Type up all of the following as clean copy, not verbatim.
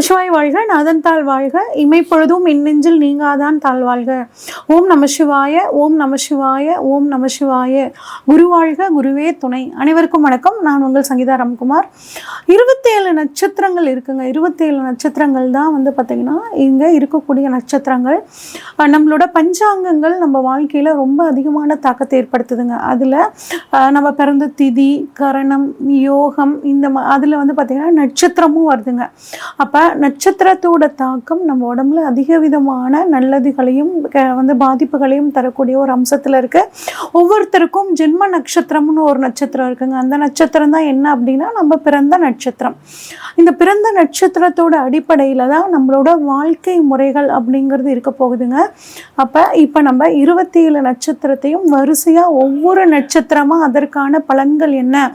நமசிவாய் வாழ்க, நாதன் தாழ் வாழ்க, இமைப்பொழுதும் நெஞ்சில் நீங்காதான் தாழ் வாழ்க. ஓம் நம சிவாய, ஓம் நம சிவாய, ஓம் நம சிவாய. குரு வாழ்க, குருவே துணை. அனைவருக்கும் வணக்கம். நான் உங்கள் சங்கீதா ராம்குமார். 27 நட்சத்திரங்கள் இருக்குங்க. 27 நட்சத்திரங்கள் தான் பார்த்திங்கன்னா இங்கே இருக்கக்கூடிய நட்சத்திரங்கள். நம்மளோட பஞ்சாங்கங்கள் நம்ம வாழ்க்கையில் ரொம்ப அதிகமான தாக்கத்தை ஏற்படுத்துதுங்க. அதில் நம்ம பிறந்த திதி, கரணம், யோகம், அதில் பார்த்திங்கன்னா நட்சத்திரமும் வருதுங்க. அப்போ நட்சத்திரத்தோட தாக்கம் நம்ம உடம்புல அதிக விதமான நல்லதுகளையும் பாதிப்புகளையும் தரக்கூடிய ஒரு அம்சத்தில் இருக்குது. ஒவ்வொருத்தருக்கும் ஜென்ம நட்சத்திரம்னு ஒரு நட்சத்திரம் இருக்குங்க. அந்த நட்சத்திரம் தான் என்ன அப்படின்னா நம்ம பிறந்த நட்சத்திரம். இந்த பிறந்த நட்சத்திரத்தோட அடிப்படையில் தான் நம்மளோட வாழ்க்கை முறைகள் அப்படிங்கிறது இருக்க போகுதுங்க. அப்போ இப்போ நம்ம 27 நட்சத்திரத்தையும் வரிசையாக ஒவ்வொரு நட்சத்திரமாக அதற்கான பலன்கள் என்ன,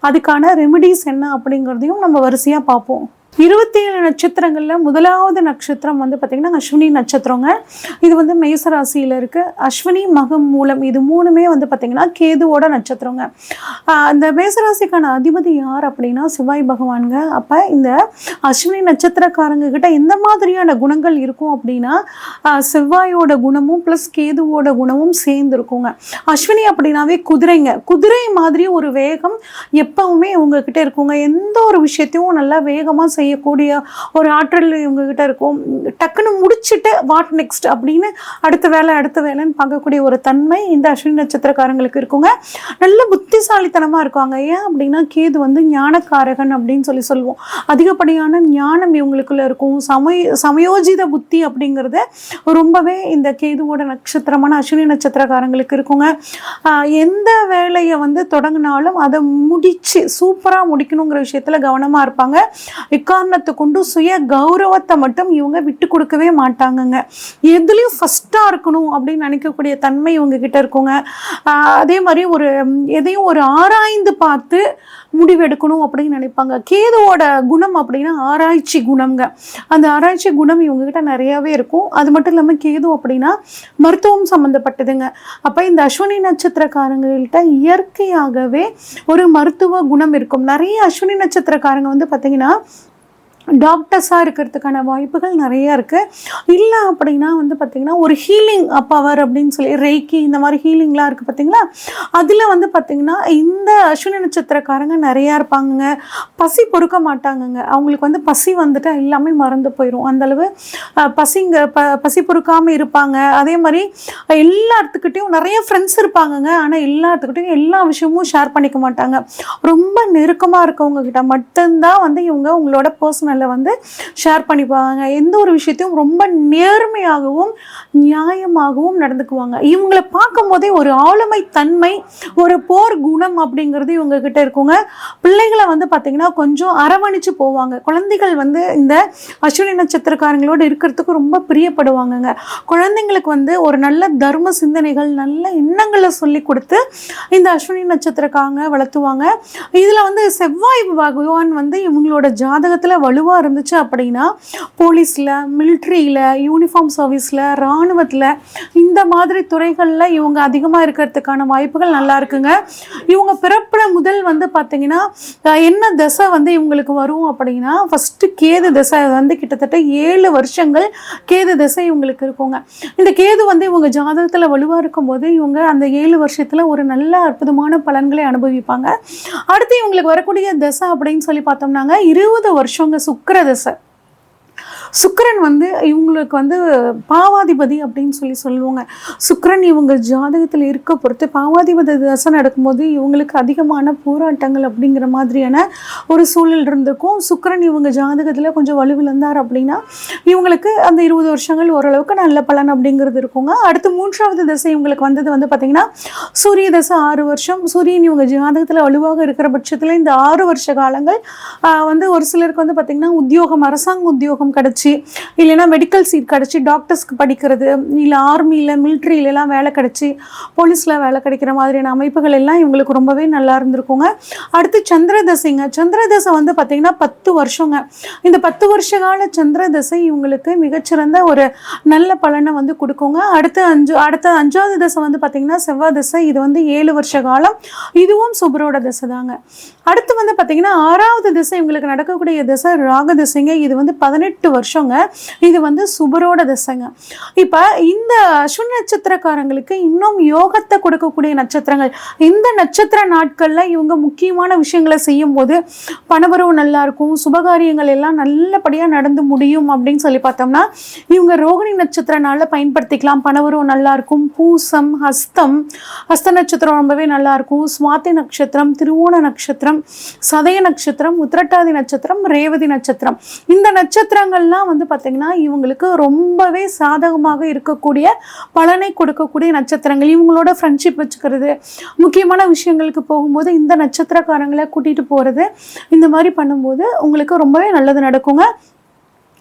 அதுக்கான ரெமிடிஸ் என்ன அப்படிங்கிறதையும் நம்ம வரிசையாக பார்ப்போம். 27 நட்சத்திரங்களில் முதலாவது நட்சத்திரம் பார்த்திங்கன்னா அஸ்வினி நட்சத்திரங்க. இது மேசராசியில் இருக்குது. அஸ்வினி, மகம், மூலம் இது மூணுமே பார்த்திங்கன்னா கேதுவோட நட்சத்திரங்க. இந்த மேசராசிக்கான அதிபதி யார் அப்படின்னா சிவாய் பகவானுங்க. அப்போ இந்த அஸ்வினி நட்சத்திரக்காரங்க கிட்ட எந்த மாதிரியான குணங்கள் இருக்கும் அப்படின்னா செவ்வாயோட குணமும் ப்ளஸ் கேதுவோட குணமும் சேர்ந்து இருக்குங்க. அஸ்வினி அப்படின்னாவே குதிரைங்க. குதிரை மாதிரி ஒரு வேகம் எப்பவுமே இவங்ககிட்ட இருக்குங்க. எந்த ஒரு விஷயத்தையும் நல்லா வேகமாக செய்யக்கூடிய ஒரு ஆற்றல் இவங்ககிட்ட இருக்கும். டக்குன்னு முடிச்சுட்டு வாட் நெக்ஸ்ட் அப்படின்னு அடுத்த வேலைன்னு பார்க்கக்கூடிய ஒரு தன்மை இந்த அஸ்வினி நட்சத்திரக்காரங்களுக்கு இருக்குங்க. நல்ல புத்திசாலித்தனமாக இருக்காங்க. ஏன் அப்படின்னா கேது ஞானக்காரகன் அப்படின்னு சொல்லுவோம். அதிகப்படியான ஞானம் இவங்களுக்குள்ள இருக்கும். சமயோஜித புத்தி அப்படிங்கிறது ரொம்பவே இந்த கேதுவோட நட்சத்திரமான அஸ்வினி நட்சத்திரக்காரங்களுக்கு இருக்குங்க. எந்த வேலையை தொடங்கினாலும் அதை முடிச்சு சூப்பராக முடிக்கணுங்கிற விஷயத்துல கவனமாக இருப்பாங்க. காரணத்தை கொண்டு சுய கௌரவத்தை மட்டும் இவங்க விட்டு கொடுக்கவே மாட்டாங்கங்க. எதுலையும் ஃபஸ்ட்டாக இருக்கணும் அப்படின்னு நினைக்கக்கூடிய தன்மை இவங்க கிட்ட இருக்குங்க. அதே மாதிரி எதையும் ஒரு ஆராய்ந்து பார்த்து முடிவெடுக்கணும் அப்படின்னு நினைப்பாங்க. கேதுவோட குணம் அப்படின்னா ஆராய்ச்சி குணம்ங்க. அந்த ஆராய்ச்சி குணம் இவங்ககிட்ட நிறையாவே இருக்கும். அது மட்டும் இல்லாமல் கேது அப்படின்னா மருத்துவம் சம்மந்தப்பட்டதுங்க. அப்போ இந்த அஸ்வினி நட்சத்திரக்காரங்கள்கிட்ட இயற்கையாகவே ஒரு மருத்துவ குணம் இருக்கும். நிறைய அஸ்வினி நட்சத்திரக்காரங்க பார்த்தீங்கன்னா டாக்டர்ஸாக இருக்கிறதுக்கான வாய்ப்புகள் நிறையா இருக்குது. இல்லை அப்படின்னா பார்த்திங்கன்னா ஒரு ஹீலிங் பவர் அப்படின்னு சொல்லி ரெய்க்கி இந்த மாதிரி ஹீலிங்லாம் இருக்குது பார்த்திங்களா. அதில் பார்த்திங்கன்னா இந்த அஸ்வினி நட்சத்திரக்காரங்க நிறையா இருப்பாங்கங்க. பசி பொறுக்க மாட்டாங்கங்க. அவங்களுக்கு பசி வந்துட்டால் எல்லாமே மறந்து போயிடும். அந்தளவு பசி பொறுக்காமல் இருப்பாங்க. அதே மாதிரி எல்லாத்துக்கிட்டையும் நிறைய ஃப்ரெண்ட்ஸ் இருப்பாங்கங்க. ஆனால் எல்லாத்துக்கிட்டையும் எல்லா விஷயமும் ஷேர் பண்ணிக்க மாட்டாங்க. ரொம்ப நெருக்கமாக இருக்கவங்க கிட்ட மட்டும்தான் இவங்க உங்களோட பர்சனல் ஷேர் பண்ணிப்பாங்க. எந்த ஒரு விஷயத்தையும் ரொம்ப நேர்மையாகவும் நியாயமாகவும் நடந்துக்குவாங்க. இவங்களை பார்க்கும் போதே ஒரு ஆளுமை தன்மை, ஒரு போர் குணம் அப்படிங்கிறது இவங்க கிட்ட இருக்குங்க. பிள்ளைகளை பார்த்தீங்கன்னா கொஞ்சம் அரவணைச்சு போவாங்க. குழந்தைகள் இந்த அஸ்வினி நட்சத்திரக்காரங்களோடு இருக்கிறதுக்கு ரொம்ப பிரியப்படுவாங்கங்க. குழந்தைங்களுக்கு ஒரு நல்ல தர்ம சிந்தனைகள், நல்ல எண்ணங்களை சொல்லி கொடுத்து இந்த அஸ்வினி நட்சத்திரக்காரங்க வளர்த்துவாங்க. இதில் செவ்வாய் பகவான் இவங்களோட ஜாதகத்தில் வலுவாக இருந்துச்சு அப்படின்னா போலீஸில், மிலிட்ரியில், யூனிஃபார்ம் சர்வீஸில், இராணுவத்தில் இந்த மாதிரி துறைகளில் இவங்க அதிகமாக இருக்கிறதுக்கான வாய்ப்புகள் நல்லா இருக்குங்க. இவங்க பிறப்பிட முதல் பார்த்தீங்கன்னா என்ன தசை இவங்களுக்கு வரும் அப்படின்னா ஃபஸ்ட்டு கேது தசை கிட்டத்தட்ட 7 வருஷங்கள் கேது தசை இவங்களுக்கு இருக்குங்க. இந்த கேது இவங்க ஜாதகத்தில் வலுவாக இருக்கும்போது இவங்க அந்த 7 வருஷத்தில் ஒரு நல்ல அற்புதமான பலன்களை அனுபவிப்பாங்க. அடுத்து இவங்களுக்கு வரக்கூடிய தசை அப்படின்னு சொல்லி பார்த்தோம்னாங்க 20 வருஷங்க சுக்கிர தசை. சுக்கிரன் இவங்களுக்கு பாவாதிபதி அப்படின்னு சொல்லுவாங்க. சுக்கிரன் இவங்க ஜாதகத்தில் இருக்க பொறுத்து பாவாதிபதி தசை நடக்கும்போது இவங்களுக்கு அதிகமான போராட்டங்கள் அப்படிங்கிற மாதிரியான ஒரு சூழல் இருந்திருக்கும். சுக்கிரன் இவங்க ஜாதகத்தில் கொஞ்சம் வலுவிழந்தார் அப்படின்னா இவங்களுக்கு அந்த 20 வருஷங்கள் ஓரளவுக்கு நல்ல பலன் அப்படிங்கிறது இருக்குங்க. அடுத்து 3வது தசை இவங்களுக்கு வந்தது பார்த்திங்கன்னா சூரிய தசை 6 வருஷம். சூரியன் இவங்க ஜாதகத்தில் வலுவாக இருக்கிற பட்சத்தில் இந்த 6 வருஷ காலங்கள் ஒரு சிலருக்கு பார்த்திங்கன்னா உத்தியோகம், அரசாங்க உத்தியோகம் கிடச்சி கிடச்சி, இல்லைன்னா மெடிக்கல் சீட் கிடச்சி டாக்டர்ஸ்க்கு படிக்கிறது, இல்லை ஆர்மியில் மிலிட்ரியிலலாம் வேலை கிடச்சி போலீஸில் வேலை கிடைக்கிற மாதிரியான அமைப்புகள் எல்லாம் இவங்களுக்கு ரொம்பவே நல்லா இருந்திருக்குங்க. அடுத்து சந்திர தசைங்க. சந்திர தசை வந்து பார்த்திங்கன்னா 10 வருஷங்க. இந்த 10 வருஷ கால சந்திர தசை இவங்களுக்கு மிகச்சிறந்த ஒரு நல்ல பலனை வந்து கொடுக்குங்க. அடுத்த 5வது தசை வந்து பார்த்திங்கன்னா செவ்வாய் தசை. இது வந்து 7 வருஷ காலம். இதுவும் சுபரோட தசை தாங்க. அடுத்து வந்து பார்த்திங்கன்னா 6வது திசை இவங்களுக்கு நடக்கக்கூடிய திசை ராக திசைங்க. இது வந்து 18 வருஷங்க. இது வந்து சுபரோட திசைங்க. இப்போ இந்த அஸ்வினி நட்சத்திரக்காரங்களுக்கு இன்னும் யோகத்தை கொடுக்கக்கூடிய நட்சத்திரங்கள். இந்த நட்சத்திர நாட்களில் இவங்க முக்கியமான விஷயங்களை செய்யும் போது பணவரவு நல்லா இருக்கும், சுபகாரியங்கள் எல்லாம் நல்லபடியாக நடந்து முடியும் அப்படின்னு சொல்லி பார்த்தோம்னா இவங்க ரோகிணி நட்சத்திர நாளில் பயன்படுத்திக்கலாம். பணவரவு நல்லா இருக்கும். பூசம், ஹஸ்த நட்சத்திரம் ரொம்பவே நல்லா இருக்கும். சுவாதி நட்சத்திரம், திருவோண நட்சத்திரம், சதய நட்சத்திரம், உத்திரட்டாதி நட்சத்திரம், ரேவதி நட்சத்திரம், இந்த நட்சத்திரங்கள்லாம் வந்து பார்த்தீங்கன்னா இவங்களுக்கு ரொம்பவே சாதகமாக இருக்கக்கூடிய பலனை கொடுக்கக்கூடிய நட்சத்திரங்கள். இவங்களோட ஃப்ரெண்ட்ஷிப் வச்சுக்கிறது, முக்கியமான விஷயங்களுக்கு போகும்போது இந்த நட்சத்திரக்காரங்களை கூட்டிகிட்டு போகிறது, இந்த மாதிரி பண்ணும்போது உங்களுக்கு ரொம்பவே நல்லது நடக்குங்க.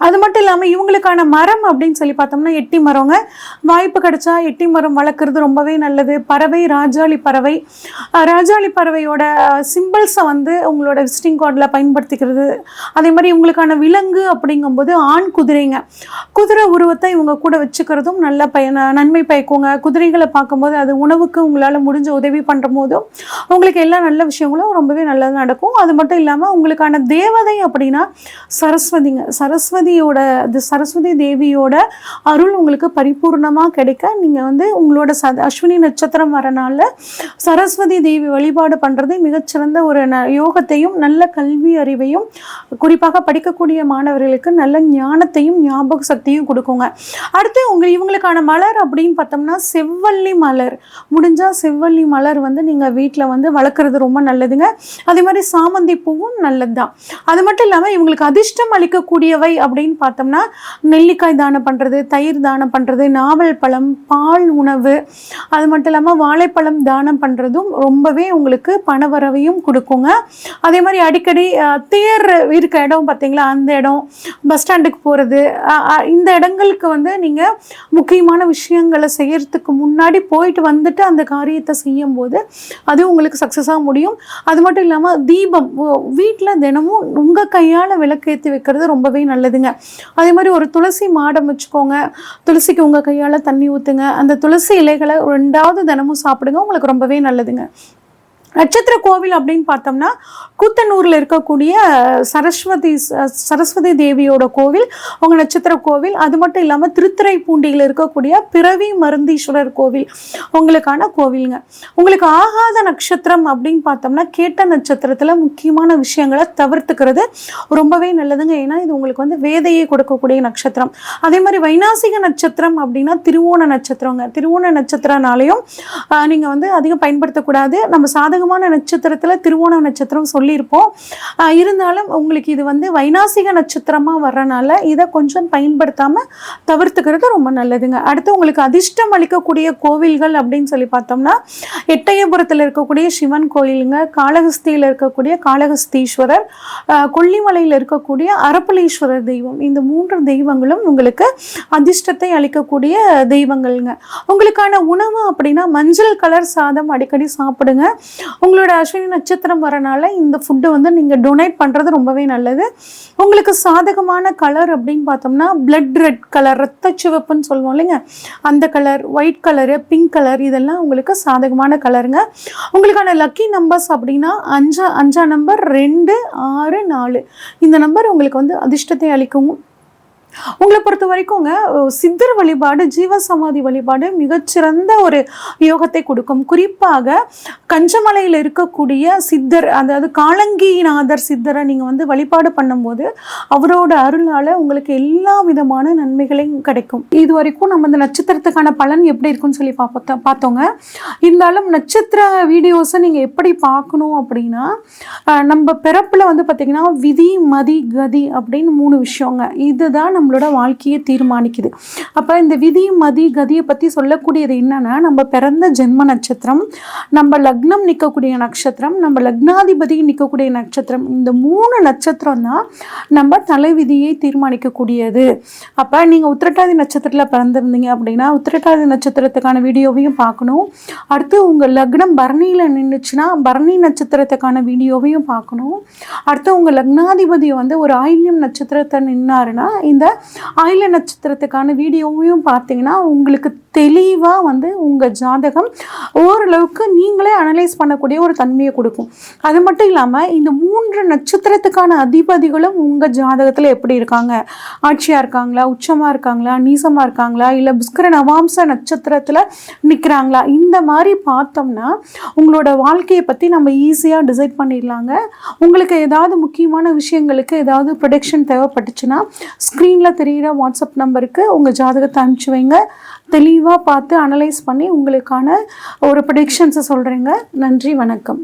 அது மட்டும் இல்லாமல் இவங்களுக்கான மரம் அப்படின்னு சொல்லி பார்த்தோம்னா எட்டி மரங்க. வாய்ப்பு கிடைச்சா எட்டி மரம் வளர்க்குறது ரொம்பவே நல்லது. பறவை ராஜாளி பறவை. ராஜாளி பறவையோட சிம்பிள்ஸை வந்து உங்களோட விசிட்டிங் கார்டில் பயன்படுத்திக்கிறது. அதே மாதிரி இவங்களுக்கான விலங்கு அப்படிங்கும்போது ஆண் குதிரைங்க. குதிரை உருவத்தை இவங்க கூட வச்சுக்கிறதும் நல்ல நன்மை பயக்குங்க. குதிரைகளை பார்க்கும்போது அது உணவுக்கு உங்களால் முடிஞ்ச உதவி பண்ணுற போதும் உங்களுக்கு எல்லா நல்ல விஷயங்களும் ரொம்பவே நல்லது நடக்கும். அது மட்டும் இல்லாமல் உங்களுக்கான தேவதை அப்படின்னா சரஸ்வதிங்க. சரஸ்வதி தேவியோட அருள் உங்களுக்கு பரிபூர்ணமாக கிடைக்க நீங்கள் வந்து உங்களோட அஸ்வினி நட்சத்திரம் வரனால சரஸ்வதி தேவி வழிபாடு பண்ணுறது மிகச்சிறந்த ஒரு யோகத்தையும் நல்ல கல்வி அறிவையும் குறிப்பாக படிக்கக்கூடிய மாணவர்களுக்கு நல்ல ஞானத்தையும் ஞாபக சக்தியும் கொடுக்குங்க. அடுத்து இவங்களுக்கான மலர் அப்படின்னு பார்த்தோம்னா செவ்வல்லி மலர். முடிஞ்சால் செவ்வல்லி மலர் வந்து நீங்கள் வீட்டில் வந்து வளர்க்குறது ரொம்ப நல்லதுங்க. அதே மாதிரி சாமந்தி பூவும் நல்லது தான். அது மட்டும் இல்லாமல் இவங்களுக்கு அதிர்ஷ்டம் அளிக்கக்கூடியவை அப்படின்னு பார்த்தோம்னா நெல்லிக்காய் தானம் பண்ணுறது, தயிர் தானம் பண்ணுறது, நாவல் பழம், பால் உணவு, அது மட்டும் இல்லாமல் வாழைப்பழம் தானம் பண்ணுறதும் ரொம்பவே உங்களுக்கு பணவரவையும் கொடுக்குங்க. அதே மாதிரி அடிக்கடி தேர் இருக்க இடம் பார்த்தீங்களா, அந்த இடம், பஸ் ஸ்டாண்டுக்கு போகிறது, இந்த இடங்களுக்கு வந்து நீங்கள் முக்கியமான விஷயங்களை செய்யறதுக்கு முன்னாடி போயிட்டு வந்துட்டு அந்த காரியத்தை செய்யும் போது அது உங்களுக்கு சக்ஸஸாக முடியும். அது மட்டும் இல்லாமல் தீபம் வீட்டில் தினமும் உங்கள் கையால் விளக்கேற்றி வைக்கிறது ரொம்பவே நல்லதுங்க. அதே மாதிரி ஒரு துளசி மாடம் வச்சுக்கோங்க. துளசிக்கு உங்கள் கையால் தண்ணி ஊற்றுங்க. அந்த துளசி இலைகளை 2வது தினமும் சாப்பிடுங்க. உங்களுக்கு ரொம்பவே நல்லதுங்க. நட்சத்திர கோவில் அப்படின்னு பார்த்தோம்னா கூத்தனூரில் இருக்கக்கூடிய சரஸ்வதி தேவியோட கோவில் உங்கள் நட்சத்திர கோவில். அது மட்டும் இல்லாமல் திருத்துறைப்பூண்டியில் இருக்கக்கூடிய பிறவி மருந்தீஸ்வரர் கோவில் உங்களுக்கான கோவிலுங்க. உங்களுக்கு ஆகாத நட்சத்திரம் அப்படின்னு பார்த்தோம்னா கேட்ட நட்சத்திரத்தில் முக்கியமான விஷயங்களை தவிர்த்துக்கிறது ரொம்பவே நல்லதுங்க. ஏன்னா இது உங்களுக்கு வந்து வேதையை கொடுக்கக்கூடிய நட்சத்திரம். அதே மாதிரி வைநாசிக நட்சத்திரம் அப்படின்னா திருவோண நட்சத்திரங்க. திருவோண நட்சத்திரனாலையும் நீங்கள் வந்து அதிகம் பயன்படுத்தக்கூடாது. நம்ம சாதகமான நட்சத்திரத்தில் திருவோண நட்சத்திரம் சொல்லியிருப்போம். இருந்தாலும் உங்களுக்கு இது வந்து வைநாசிக நட்சத்திரமாக வர்றனால இதை கொஞ்சம் பயன்படுத்தாமல் தவிர்த்துக்கிறது ரொம்ப நல்லதுங்க. அடுத்து உங்களுக்கு அதிர்ஷ்டம் அளிக்கக்கூடிய கோவில்கள் அப்படின்னு சொல்லி பார்த்தோம்னா எட்டயபுரத்தில் இருக்கக்கூடிய சிவன் கோயிலுங்க, காளஹஸ்தியில் இருக்கக்கூடிய காளஹஸ்தீஸ்வரர், கொல்லிமலையில் இருக்கக்கூடிய அரப்பளீஸ்வரர் தெய்வம். இந்த 3 தெய்வங்களும் உங்களுக்கு அதிர்ஷ்டத்தை அளிக்கக்கூடிய தெய்வங்கள்ங்க. உங்களுக்கான உணவு அப்படின்னா மஞ்சள் கலர் சாதம் அடிக்கடி சாப்பிடுங்க. உங்களோட அஸ்வினி நட்சத்திரம் வரனால இந்த ஃபுட்டு வந்து நீங்கள் டொனேட் பண்ணுறது ரொம்பவே நல்லது. உங்களுக்கு சாதகமான கலர் அப்படின்னு பார்த்தோம்னா பிளட் ரெட் கலர், ரத்த சிவப்புன்னு சொல்லுவோம் இல்லைங்க, அந்த colour, white colour, pink colour, இதெல்லாம் உங்களுக்கு சாதகமான கலருங்க. உங்களுக்கான லக்கி நம்பர்ஸ் அப்படின்னா 5 நம்பர் 2, 6, 4 இந்த நம்பர் உங்களுக்கு வந்து அதிர்ஷ்டத்தை அளிக்கும். உங்களை பொறுத்த வரைக்குங்க சித்தர் வழிபாடு, ஜீவசமாதி வழிபாடு மிகச்சிறந்த ஒரு யோகத்தை கொடுக்கும். குறிப்பாக கஞ்சமலையில் இருக்கக்கூடிய சித்தர், அதாவது காலங்கிநாதர் சித்தரை நீங்கள் வந்து வழிபாடு பண்ணும்போது அவரோட அருளால் உங்களுக்கு எல்லா விதமான நன்மைகளையும் கிடைக்கும். இது வரைக்கும் நம்ம இந்த நட்சத்திரத்துக்கான பலன் எப்படி இருக்குன்னு சொல்லி பார்த்தோங்க. இருந்தாலும் நட்சத்திர வீடியோஸை நீங்கள் எப்படி பார்க்கணும் அப்படின்னா நம்ம பிறப்பில் வந்து பார்த்திங்கன்னா விதி, மதி, கதி அப்படின்னு 3 விஷயங்க. இதுதான் நம்மளோட வாழ்க்கையை தீர்மானிக்குது. அப்போ இந்த விதி மதி கதியை பற்றி சொல்லக்கூடியது என்னன்னா, நம்ம பிறந்த ஜென்ம நட்சத்திரம், நம்ம லக்னம் நிற்கக்கூடிய நட்சத்திரம், நம்ம லக்னாதிபதி நிற்கக்கூடிய நட்சத்திரம், இந்த 3 நட்சத்திரம் தான் நம்ம தலைவிதியை தீர்மானிக்கக்கூடியது. அப்போ நீங்கள் உத்திரட்டாதி நட்சத்திரத்தில் பிறந்திருந்தீங்க அப்படின்னா உத்திரட்டாதி நட்சத்திரத்துக்கான வீடியோவையும் பார்க்கணும். அடுத்து உங்கள் லக்னம் பரணியில் நின்றுச்சுன்னா பரணி நட்சத்திரத்துக்கான வீடியோவையும் பார்க்கணும். அடுத்து உங்கள் லக்னாதிபதி வந்து ஒரு ஆயில்யம் நட்சத்திரத்தை நின்னாருன்னா இந்த ஆயில்ய நட்சத்திரத்துக்கான வீடியோவையும் பார்த்தீங்கன்னா உங்களுக்கு தெளிவாக வந்து உங்கள் ஜாதகம் ஓரளவுக்கு நீங்களே அனலைஸ் பண்ணக்கூடிய ஒரு தன்மையை கொடுக்கும். அது மட்டும் இல்லாமல் இந்த 3 நட்சத்திரத்துக்கான அதிபதிகளும் உங்கள் ஜாதகத்தில் எப்படி இருக்காங்க, ஆட்சியாக இருக்காங்களா, உச்சமாக இருக்காங்களா, நீசமாக இருக்காங்களா, இல்லை புஷ்கர நவாம்ச நட்சத்திரத்தில் நிற்கிறாங்களா, இந்த மாதிரி பார்த்தோம்னா உங்களோட வாழ்க்கையை பற்றி நம்ம ஈஸியாக டிசைட் பண்ணிடலாங்க. உங்களுக்கு ஏதாவது முக்கியமான விஷயங்களுக்கு ஏதாவது ப்ரொடக்ஷன் தேவைப்பட்டுச்சுன்னா ஸ்க்ரீனில் தெரிகிற வாட்ஸ்அப் நம்பருக்கு உங்கள் ஜாதகத்தை அனுப்பிச்சி வைங்க. தெளிவாக பார்த்து அனலைஸ் பண்ணி உங்களுக்கான ஒரு ப்ரெடிக்ஷன்ஸை சொல்கிறேங்க. நன்றி, வணக்கம்.